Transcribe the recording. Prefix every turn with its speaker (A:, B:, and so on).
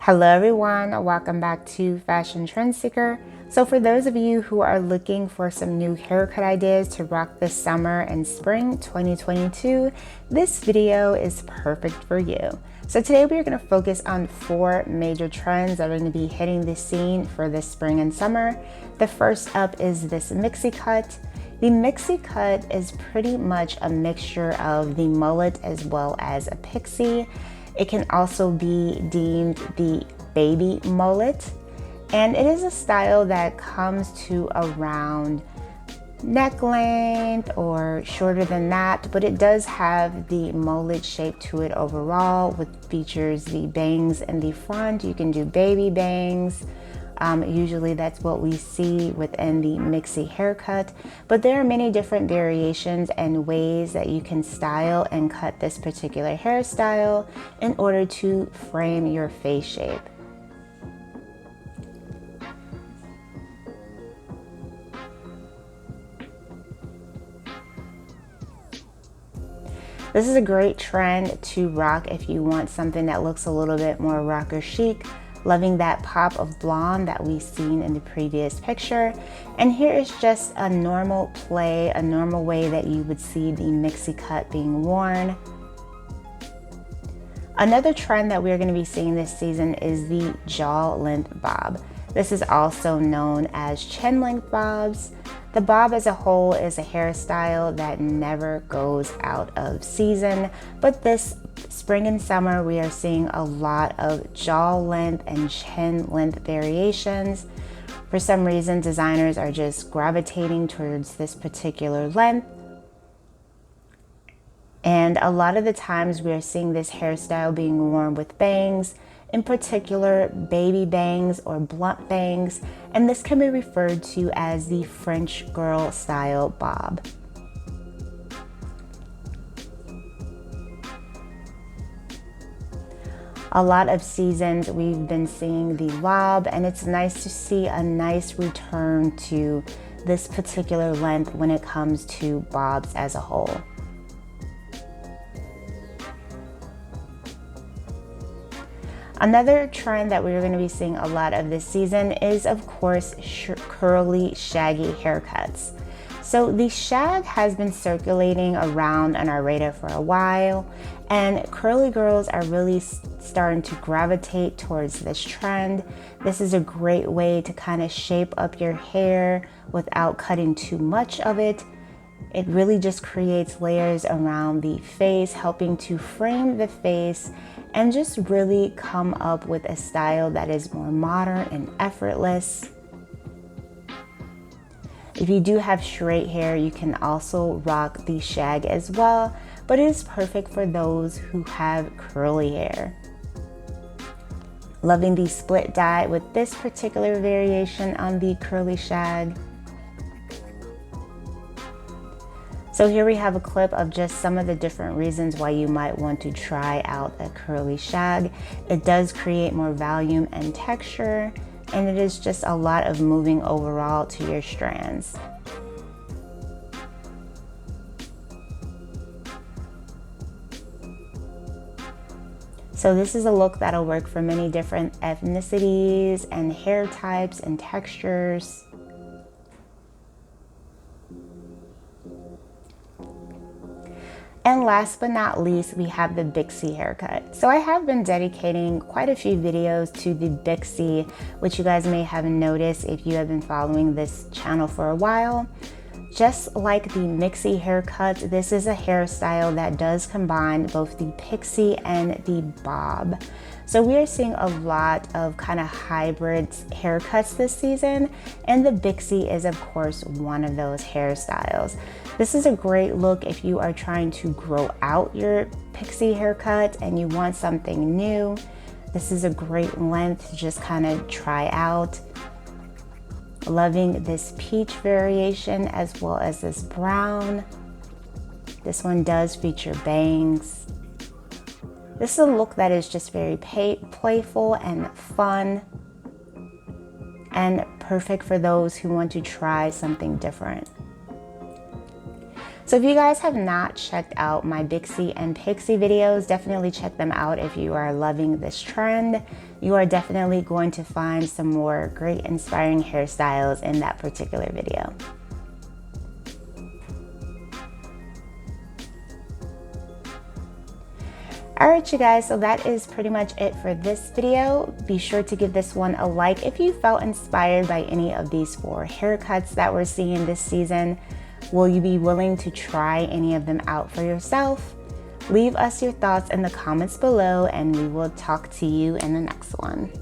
A: Hello everyone, welcome back to Fashion Trend Seeker. So for those of you who are looking for some new haircut ideas to rock this summer and spring 2022, this video is perfect for you. So today we are going to focus on 4 major trends that are going to be hitting the scene for this spring and summer. The first up is this Mixy Cut. The Mixy Cut is pretty much a mixture of the mullet as well as a pixie. It can also be deemed the baby mullet, and it is a style that comes to around neck length or shorter than that, but it does have the mullet shape to it overall, which features the bangs in the front. You can do baby bangs. Usually that's what we see within the Mixy haircut, but there are many different variations and ways that you can style and cut this particular hairstyle in order to frame your face shape. This is a great trend to rock if you want something that looks a little bit more rocker chic. Loving that pop of blonde that we've seen in the previous picture. And here is just a normal play, a normal way that you would see the Mixy Cut being worn. Another trend that we're going to be seeing this season is the jaw length bob. This is also known as chin length bobs. The bob as a whole is a hairstyle that never goes out of season, but this spring and summer we are seeing a lot of jaw length and chin length variations. For some reason, designers are just gravitating towards this particular length. And a lot of the times we are seeing this hairstyle being worn with bangs, in particular baby bangs or blunt bangs, and this can be referred to as the French girl style bob. A lot of seasons we've been seeing the lob, and it's nice to see a nice return to this particular length when it comes to bobs as a whole. Another trend that we're going to be seeing a lot of this season is, of course, curly, shaggy haircuts. So the shag has been circulating around on our radar for a while, and curly girls are really starting to gravitate towards this trend. This is a great way to kind of shape up your hair without cutting too much of it. It really just creates layers around the face, helping to frame the face and just really come up with a style that is more modern and effortless. If you do have straight hair, you can also rock the shag as well, but it is perfect for those who have curly hair. Loving the split dye with this particular variation on the curly shag. So here we have a clip of just some of the different reasons why you might want to try out a curly shag. It does create more volume and texture, and it is just a lot of moving overall to your strands. So this is a look that'll work for many different ethnicities and hair types and textures. And last but not least, we have the Dixie haircut. So I have been dedicating quite a few videos to the Dixie, which you guys may have noticed if you have been following this channel for a while. Just like the Mixy haircut, this is a hairstyle that does combine both the pixie and the bob. So we are seeing a lot of kind of hybrid haircuts this season, and the Dixie is of course one of those hairstyles. This is a great look if you are trying to grow out your pixie haircut and you want something new. This is a great length to just kind of try out. Loving this peach variation as well as this brown. This one does feature bangs. This is a look that is just very playful and fun and perfect for those who want to try something different. So if you guys have not checked out my Dixie and Pixie videos, definitely check them out if you are loving this trend. You are definitely going to find some more great inspiring hairstyles in that particular video. Alright you guys, so that is pretty much it for this video. Be sure to give this one a like if you felt inspired by any of these 4 haircuts that we're seeing this season. Will you be willing to try any of them out for yourself? Leave us your thoughts in the comments below and we will talk to you in the next one.